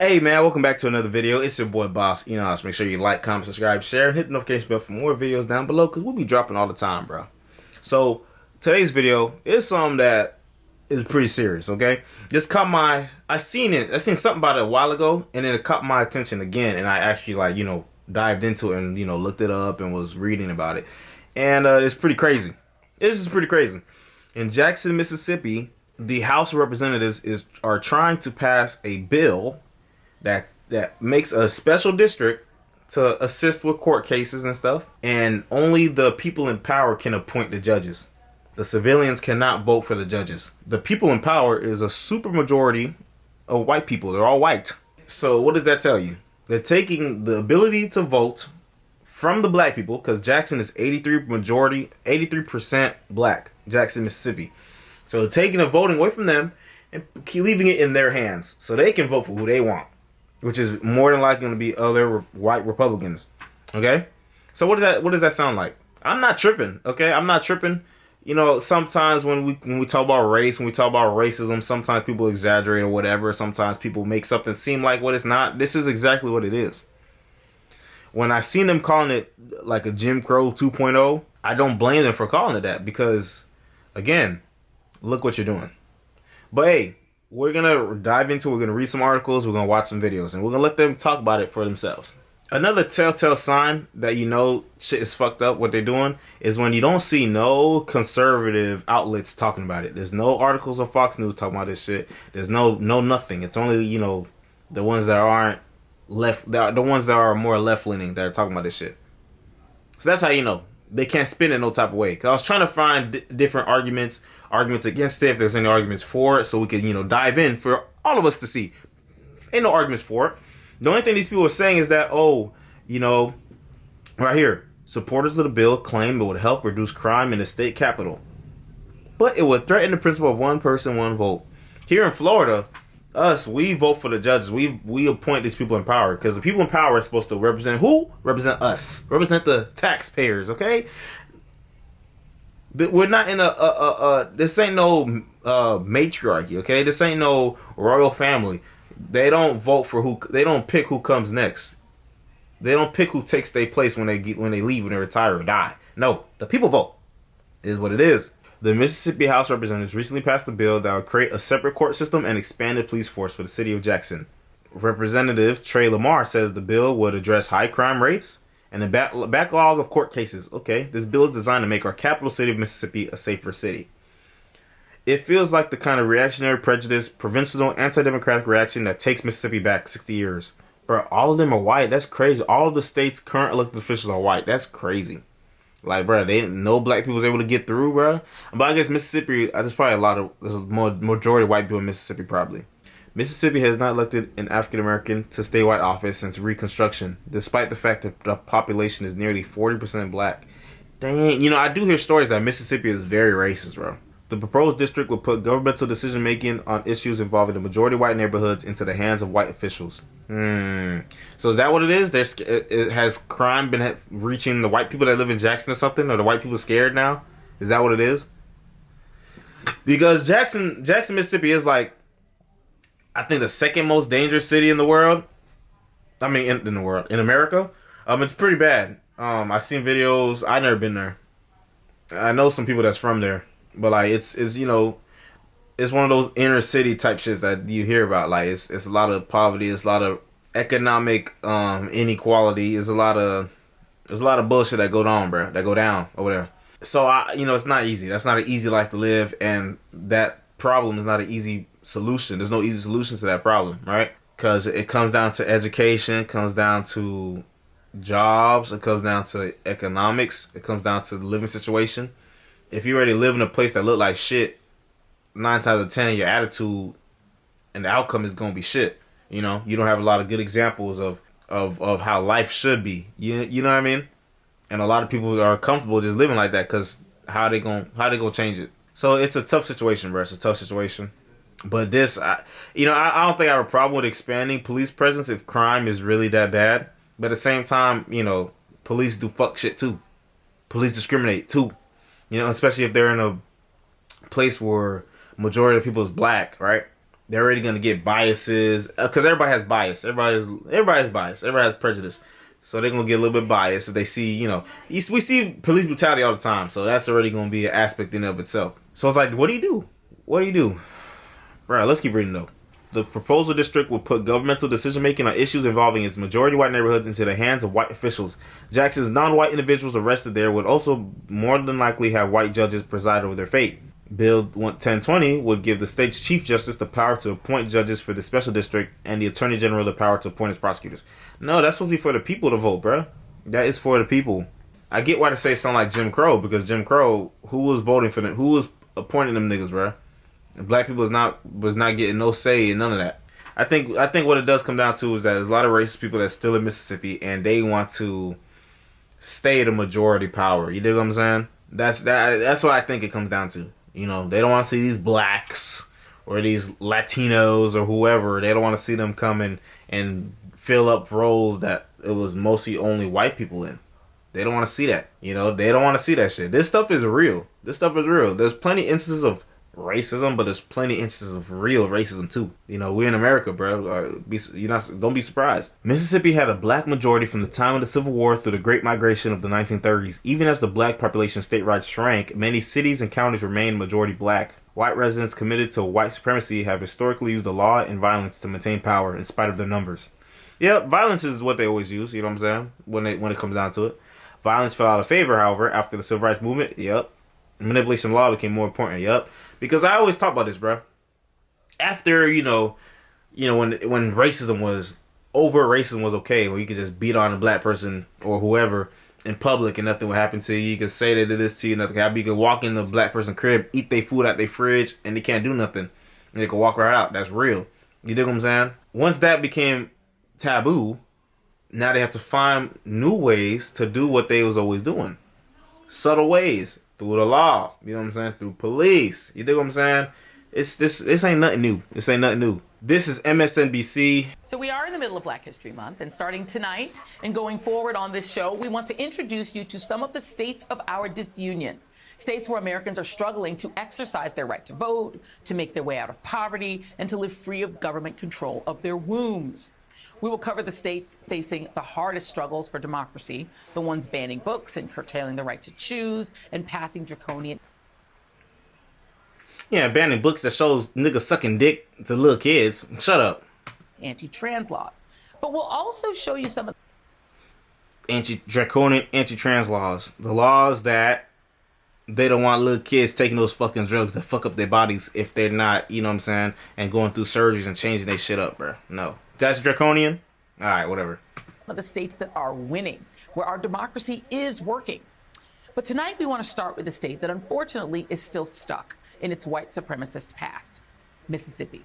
Hey man, welcome back to another video. It's your boy Boss Enos. Make sure you like, comment, subscribe, share, and hit the notification bell for more videos down below because we'll be dropping all the time, bro. So today's video is something that is pretty serious, okay? This caught my I seen something about it a while ago, and then it caught my attention again, and I actually dived into it and looked it up and was reading about it. And it's pretty crazy. This is pretty crazy. In Jackson, Mississippi, the House of Representatives are trying to pass a bill that makes a special district to assist with court cases and stuff, and only the people in power can appoint the judges. The civilians cannot vote for the judges. The people in power is a super majority of white people. They're all white. So what does that tell you? They're taking the ability to vote from the black people, because Jackson is 83% black, Jackson, Mississippi. So they're taking the voting away from them and leaving it in their hands so they can vote for who they want, which is more than likely going to be other white Republicans. Okay? So what does that sound like? I'm not tripping, okay? I'm not tripping. Sometimes when we talk about race, when we talk about racism, sometimes people exaggerate or whatever. Sometimes people make something seem like what it's not. This is exactly what it is. When I seen them calling it like a Jim Crow 2.0, I don't blame them for calling it that because, again, look what you're doing. But hey, we're going to dive into it. We're going to read some articles. We're going to watch some videos. And we're going to let them talk about it for themselves. Another telltale sign that shit is fucked up, what they're doing, is when you don't see no conservative outlets talking about it. There's no articles on Fox News talking about this shit. There's no nothing. It's only, the ones that aren't left, the ones that are more left-leaning that are talking about this shit. So that's how you know. They can't spin it no type of way. Cause I was trying to find different arguments against it, if there's any arguments for it, so we could, dive in for all of us to see. Ain't no arguments for it. The only thing these people are saying is that, right here, supporters of the bill claim it would help reduce crime in the state capital, but it would threaten the principle of one person, one vote. Here in Florida, we vote for the judges. We appoint these people in power because the people in power are supposed to represent who? Represent us. Represent the taxpayers, okay? We're not in this ain't no matriarchy, okay? This ain't no royal family. They don't vote for who. They don't pick who comes next. They don't pick who takes their place when they leave, when they retire or die. No, the people vote. Is what it is. The Mississippi House of Representatives recently passed a bill that would create a separate court system and expanded police force for the city of Jackson. Representative Trey Lamar says the bill would address high crime rates and the backlog of court cases. Okay, this bill is designed to make our capital city of Mississippi a safer city. It feels like the kind of reactionary, prejudice, provincial, anti-democratic reaction that takes Mississippi back 60 years. Bro, all of them are white. That's crazy. All of the state's current elected officials are white. That's crazy. Like, bro, no black people was able to get through, bro. But I guess Mississippi, there's probably there's a majority of white people in Mississippi, probably. Mississippi has not elected an African-American to statewide office since Reconstruction, despite the fact that the population is nearly 40% black. Dang, I do hear stories that Mississippi is very racist, bro. The proposed district would put governmental decision-making on issues involving the majority white neighborhoods into the hands of white officials. So is that what it is? Has crime been reaching the white people that live in Jackson or something? Or the white people scared now? Is that what it is? Because Jackson, Mississippi is like, I think, the second most dangerous city in the world. I mean, in the world. In America. It's pretty bad. I've seen videos. I've never been there. I know some people that's from there. But like it's one of those inner city type shits that you hear about. Like it's a lot of poverty, it's a lot of economic inequality, there's a lot of bullshit that go down over there. So it's not easy. That's not an easy life to live, and that problem is not an easy solution. There's no easy solution to that problem, right? Because it comes down to education, it comes down to jobs, it comes down to economics, it comes down to the living situation. If you already live in a place that look like shit, 9 times out of 10, your attitude and the outcome is gonna be shit. You don't have a lot of good examples of how life should be. You know what I mean? And a lot of people are comfortable just living like that because how they gonna change it? So it's a tough situation, bro. It's a tough situation. But this, I don't think I have a problem with expanding police presence if crime is really that bad. But at the same time, police do fuck shit too. Police discriminate too. Especially if they're in a place where majority of people is black, right? They're already gonna get biases because everybody has bias. Everybody has bias. Everybody has prejudice. So they're gonna get a little bit biased if they see, we see police brutality all the time. So that's already gonna be an aspect in and of itself. So it's like, what do you do? What do you do, bro? Let's keep reading though. The proposal district would put governmental decision-making on issues involving its majority white neighborhoods into the hands of white officials. Jackson's non-white individuals arrested there would also more than likely have white judges preside over their fate. Bill 1020 would give the state's chief justice the power to appoint judges for the special district and the attorney general the power to appoint its prosecutors. No, that's supposed to be for the people to vote, bro. That is for the people. I get why they say something like Jim Crow, because Jim Crow, who was voting for them? Who was appointing them niggas, bro? Black people was not getting no say in none of that. I think what it does come down to is that there's a lot of racist people that's still in Mississippi and they want to stay the majority power. You dig what I'm saying? That's what I think it comes down to. They don't want to see these blacks or these Latinos or whoever. They don't want to see them come in and fill up roles that it was mostly only white people in. They don't want to see that. They don't want to see that shit. This stuff is real. There's plenty instances of racism, but there's plenty instances of real racism too. We're in America, bro. Don't be surprised. Mississippi had a black majority from the time of the Civil War through the Great Migration of the 1930s. Even as the black population statewide shrank, many cities and counties remained majority black. White residents committed to white supremacy have historically used the law and violence to maintain power in spite of their numbers. Yeah, violence is what they always use. You know what I'm saying? When it comes down to it, violence fell out of favor, however, after the Civil Rights Movement. Yep. Manipulation of law became more important. Yep. Because I always talk about this, bro. After, when racism was okay, where you could just beat on a black person or whoever in public and nothing would happen to you. You can say they did this to you, nothing happened. You can walk in the black person's crib, eat their food out their fridge, and they can't do nothing. And they can walk right out. That's real. You dig what I'm saying? Once that became taboo, now they have to find new ways to do what they was always doing. Subtle ways. Through the law, you know what I'm saying? Through police, you dig what I'm saying? This ain't nothing new. This ain't nothing new. This is MSNBC. So we are in the middle of Black History Month, and starting tonight and going forward on this show, we want to introduce you to some of the states of our disunion. States where Americans are struggling to exercise their right to vote, to make their way out of poverty, and to live free of government control of their wombs. We will cover the states facing the hardest struggles for democracy, the ones banning books and curtailing the right to choose and passing draconian... Yeah, banning books that shows niggas sucking dick to little kids. Shut up. ...anti-trans laws. But we'll also show you some of... Draconian anti-trans laws. The laws that they don't want little kids taking those fucking drugs that fuck up their bodies if they're not, you know what I'm saying, and going through surgeries and changing their shit up, bro. No. That's draconian? Alright, whatever. ...of the states that are winning, where our democracy is working. But tonight we want to start with a state that unfortunately is still stuck in its white supremacist past, Mississippi,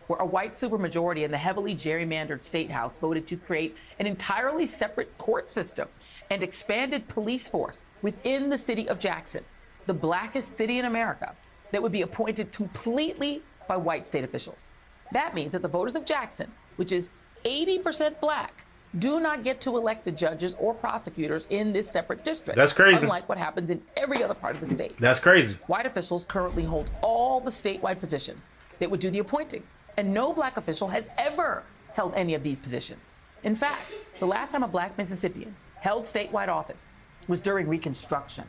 where a white supermajority in the heavily gerrymandered state house voted to create an entirely separate court system and expanded police force within the city of Jackson, the blackest city in America, that would be appointed completely by white state officials. That means that the voters of Jackson, which is 80% black, do not get to elect the judges or prosecutors in this separate district. That's crazy. Unlike what happens in every other part of the state. That's crazy. White officials currently hold all the statewide positions that would do the appointing, and no black official has ever held any of these positions. In fact, the last time a black Mississippian held statewide office was during Reconstruction.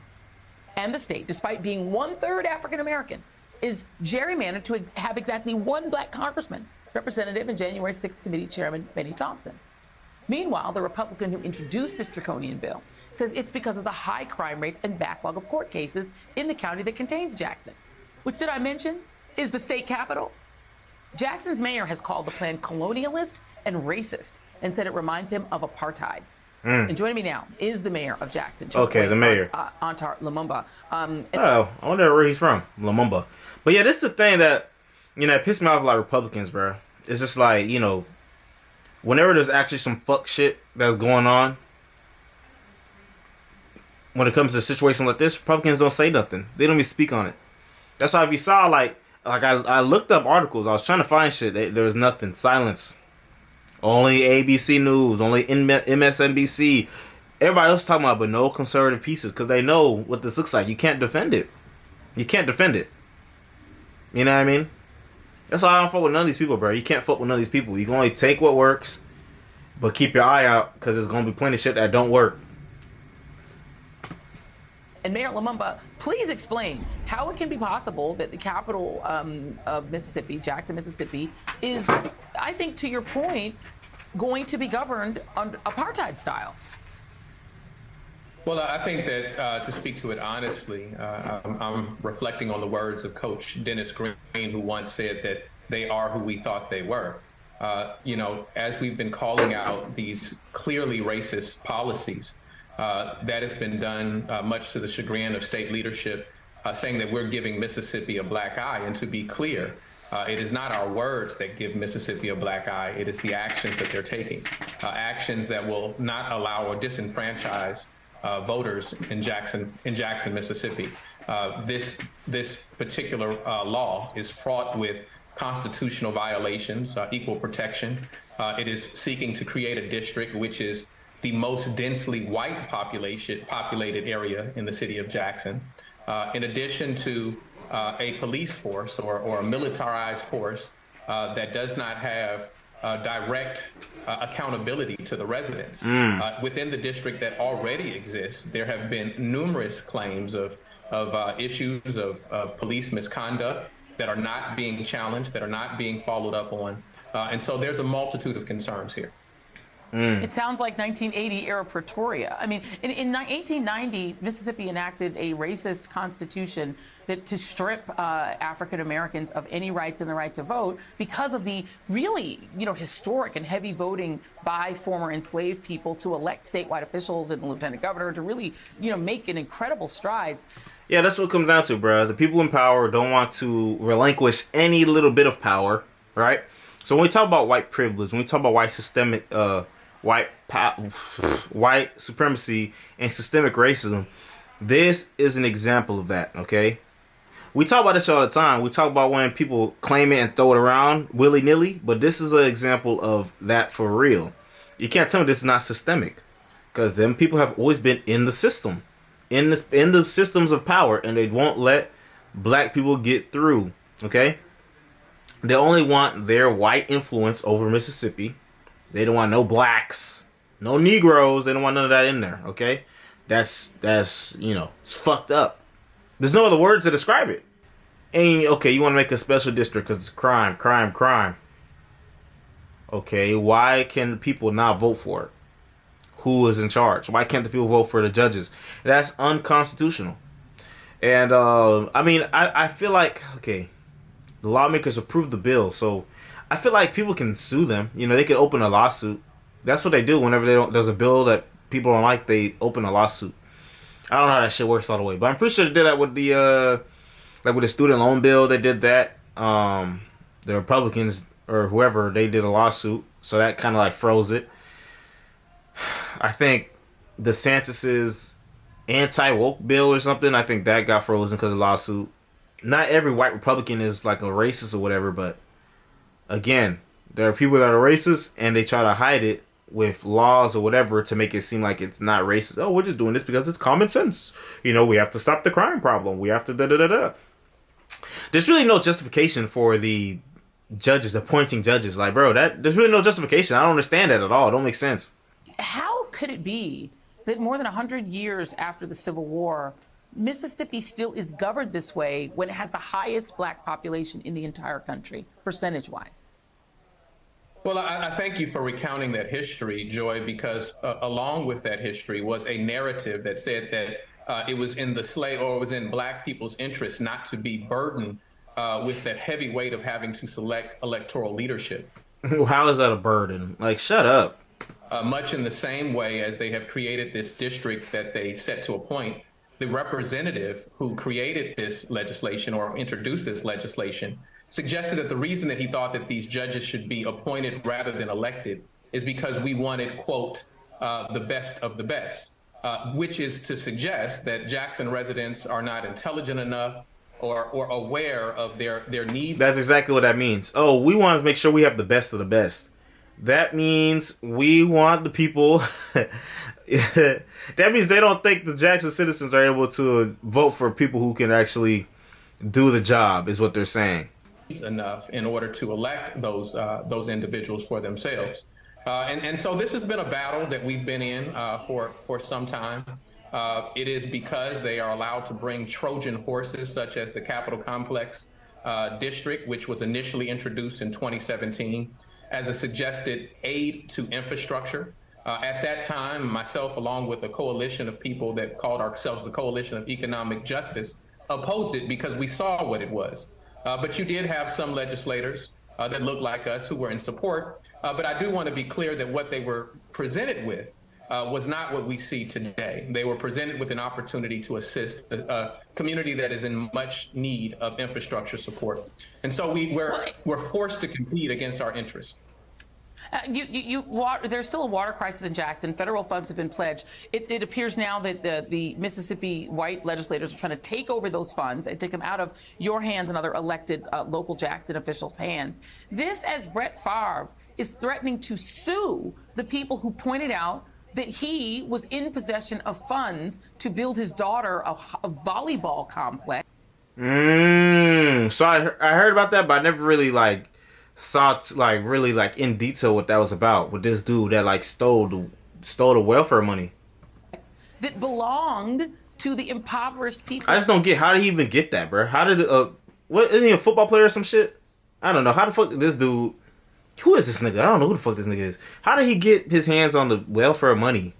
And the state, despite being 1/3 African American, is gerrymandered to have exactly one black congressman, Representative and January 6th Committee Chairman Benny Thompson. Meanwhile, the Republican who introduced this draconian bill says it's because of the high crime rates and backlog of court cases in the county that contains Jackson, which, did I mention, is the state capital. Jackson's mayor has called the plan colonialist and racist and said it reminds him of apartheid. And joining me now is the mayor of Jackson. Okay, the mayor. Antar Lumumba. I wonder where he's from. Lumumba. But yeah, this is the thing that, pissed me off like Republicans, bro. It's just like, whenever there's actually some fuck shit that's going on, when it comes to a situation like this, Republicans don't say nothing. They don't even speak on it. That's why if you saw, I looked up articles. I was trying to find shit. There was nothing. Silence. Only ABC News. Only MSNBC. Everybody else talking about, but no conservative pieces, because they know what this looks like. You can't defend it. You can't defend it. You know what I mean? That's why I don't fuck with none of these people, bro. You can't fuck with none of these people. You can only take what works, but keep your eye out because there's gonna be plenty of shit that don't work. And Mayor Lumumba, please explain how it can be possible that the capital of Mississippi, Jackson, Mississippi, is, I think, to your point, going to be governed under apartheid style. Well, I think that to speak to it honestly, I'm reflecting on the words of Coach Dennis Green, who once said that they are who we thought they were. As we've been calling out these clearly racist policies, that has been done much to the chagrin of state leadership, saying that we're giving Mississippi a black eye. And to be clear, it is not our words that give Mississippi a black eye. It is the actions that they're taking, actions that will not allow or disenfranchise voters in Jackson, Mississippi. This particular law is fraught with constitutional violations, equal protection. It is seeking to create a district which is the most densely white populated area in the city of Jackson, in addition to a police force or a militarized force that does not have direct accountability to the residents. Within the district that already exists, there have been numerous claims of issues of police misconduct that are not being challenged, that are not being followed up on. And so there's a multitude of concerns here. It sounds like 1980 era Pretoria. I mean, in 1890, Mississippi enacted a racist constitution that to strip African Americans of any rights and the right to vote because of the really, historic and heavy voting by former enslaved people to elect statewide officials and the lieutenant governor to really, make an incredible strides. Yeah, that's what it comes down to, bro. The people in power don't want to relinquish any little bit of power, right? So when we talk about white privilege, when we talk about white supremacy and systemic racism, this is an example of that, okay? We talk about this all the time. We talk about when people claim it and throw it around willy-nilly, but this is an example of that for real. You can't tell me this is not systemic, because them people have always been in the system, in the systems of power, and they won't let black people get through, okay? They only want their white influence over Mississippi. They don't want no blacks, no Negroes. They don't want none of that in there, okay? That's it's fucked up. There's no other words to describe it. And, okay, you want to make a special district because it's crime. Okay, why can people not vote for it? Who is in charge? Why can't the people vote for the judges? That's unconstitutional. And, I feel like, okay, the lawmakers approved the bill, so I feel like people can sue them. They can open a lawsuit. That's what they do whenever there's a bill that people don't like, they open a lawsuit. I don't know how that shit works all the way, but I'm pretty sure they did that with the with the student loan bill. They did that. The Republicans or whoever, they did a lawsuit, so that kind of like froze it. I think DeSantis's anti-woke bill or something, I think that got frozen because of the lawsuit. Not every white Republican is like a racist or whatever, but again, there are people that are racist and they try to hide it with laws or whatever to make it seem like it's not racist. Oh, we're just doing this because it's common sense. We have to stop the crime problem. We have to da-da-da-da. There's really no justification for the judges appointing judges. Like, bro, there's really no justification. I don't understand that at all. It don't make sense. How could it be that more than 100 years after the Civil War, Mississippi still is governed this way when it has the highest black population in the entire country, percentage-wise? Well, I thank you for recounting that history, Joy, because along with that history was a narrative that said that it was in it was in black people's interest not to be burdened with that heavy weight of having to select electoral leadership. How is that a burden? Like, shut up. Much in the same way as they have created this district that they set to appoint, the representative who created this legislation or introduced this legislation suggested that the reason that he thought that these judges should be appointed rather than elected is because we wanted, quote, the best of the best, which is to suggest that Jackson residents are not intelligent enough or aware of their needs. That's exactly what that means. Oh, we want to make sure we have the best of the best. That means we want the people... That means they don't think the Jackson citizens are able to vote for people who can actually do the job, is what they're saying. enough in order to elect those individuals for themselves. And so this has been a battle that we've been in for some time. It is because they are allowed to bring Trojan horses such as the Capitol Complex district, which was initially introduced in 2017 as a suggested aid to infrastructure. At that time, myself, along with a coalition of people that called ourselves the Coalition of Economic Justice, opposed it because we saw what it was. But you did have some legislators that looked like us who were in support. But I do want to be clear that what they were presented with was not what we see today. They were presented with an opportunity to assist a community that is in much need of infrastructure support. And so we're forced to compete against our interests. There's still a water crisis in Jackson. Federal funds have been pledged. It appears now that the Mississippi white legislators are trying to take over those funds and take them out of your hands and other elected local Jackson officials' hands. This, as Brett Favre is threatening to sue the people who pointed out that he was in possession of funds to build his daughter a volleyball complex. So I heard about that, but I never really saw really in detail what that was about with this dude that stole the welfare money that belonged to the impoverished people. I just don't get, how did he even get that, bro? How did what, isn't he a football player or some shit? I don't know. How the fuck did this dude, who is this nigga? I don't know who the fuck this nigga is. How did he get his hands on the welfare money?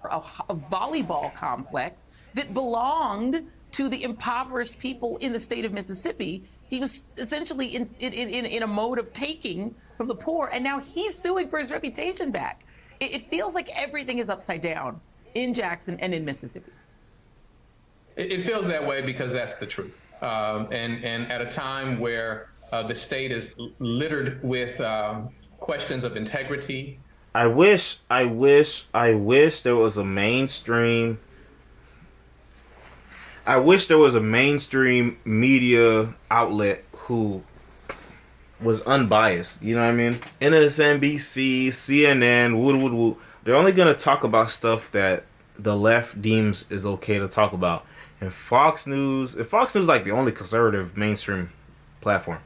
A volleyball complex that belonged to the impoverished people in the state of Mississippi. He was essentially in a mode of taking from the poor, and now he's suing for his reputation back. It feels like everything is upside down in Jackson and in Mississippi. It feels that way because that's the truth. And at a time where the state is littered with questions of integrity. I wish there was a mainstream. I wish there was a mainstream media outlet who was unbiased. You know what I mean? MSNBC, CNN, wood. They're only gonna talk about stuff that the left deems is okay to talk about. And Fox News is like the only conservative mainstream platform.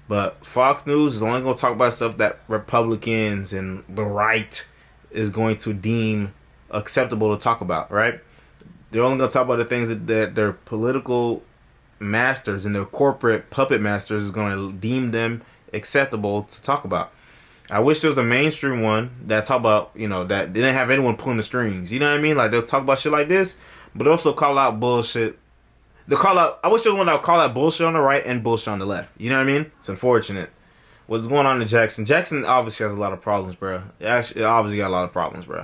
But Fox News is only going to talk about stuff that Republicans and the right is going to deem acceptable to talk about, right? They're only going to talk about the things that their political masters and their corporate puppet masters is going to deem them acceptable to talk about. I wish there was a mainstream one that talk about, that didn't have anyone pulling the strings. You know what I mean? Like, they'll talk about shit like this, but also call out bullshit. I wish there was one that would call out bullshit on the right and bullshit on the left. You know what I mean? It's unfortunate. What's going on in Jackson? Jackson obviously has a lot of problems, bro. It obviously got a lot of problems, bro.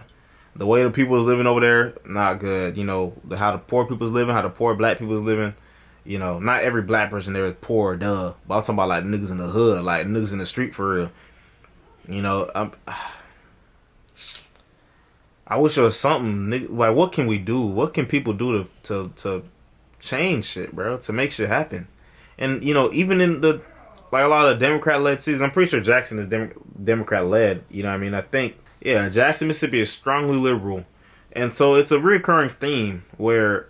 The way the people is living over there, not good. How the poor people is living, how the poor black people is living. Not every black person there is poor, duh. But I'm talking about niggas in the hood, niggas in the street for real. I wish there was something. What can we do? What can people do to change shit, bro, to make shit happen? And even in a lot of Democrat-led cities, I'm pretty sure Jackson is Democrat-led. You know what I mean? I think, Jackson, Mississippi is strongly liberal, and so it's a recurring theme where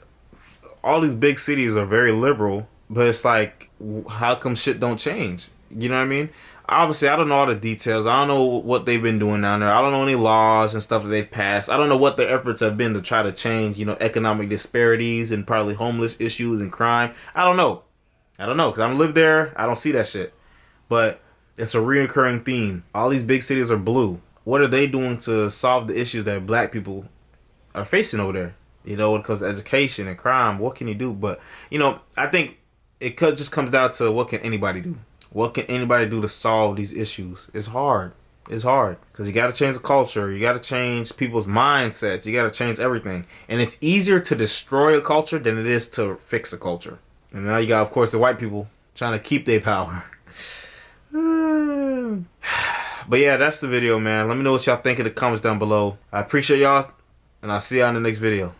all these big cities are very liberal, but it's like, how come shit don't change? You know what I mean? Obviously, I don't know all the details. I don't know what they've been doing down there. I don't know any laws and stuff that they've passed. I don't know what their efforts have been to try to change, economic disparities and probably homeless issues and crime. I don't know because I don't live there. I don't see that shit. But it's a reoccurring theme. All these big cities are blue. What are they doing to solve the issues that black people are facing over there? Because of education and crime. What can you do? But, I think it just comes down to, what can anybody do? What can anybody do to solve these issues? It's hard. Because you got to change the culture. You got to change people's mindsets. You got to change everything. And it's easier to destroy a culture than it is to fix a culture. And now you got, of course, the white people trying to keep their power. But yeah, that's the video, man. Let me know what y'all think in the comments down below. I appreciate y'all, and I'll see y'all in the next video.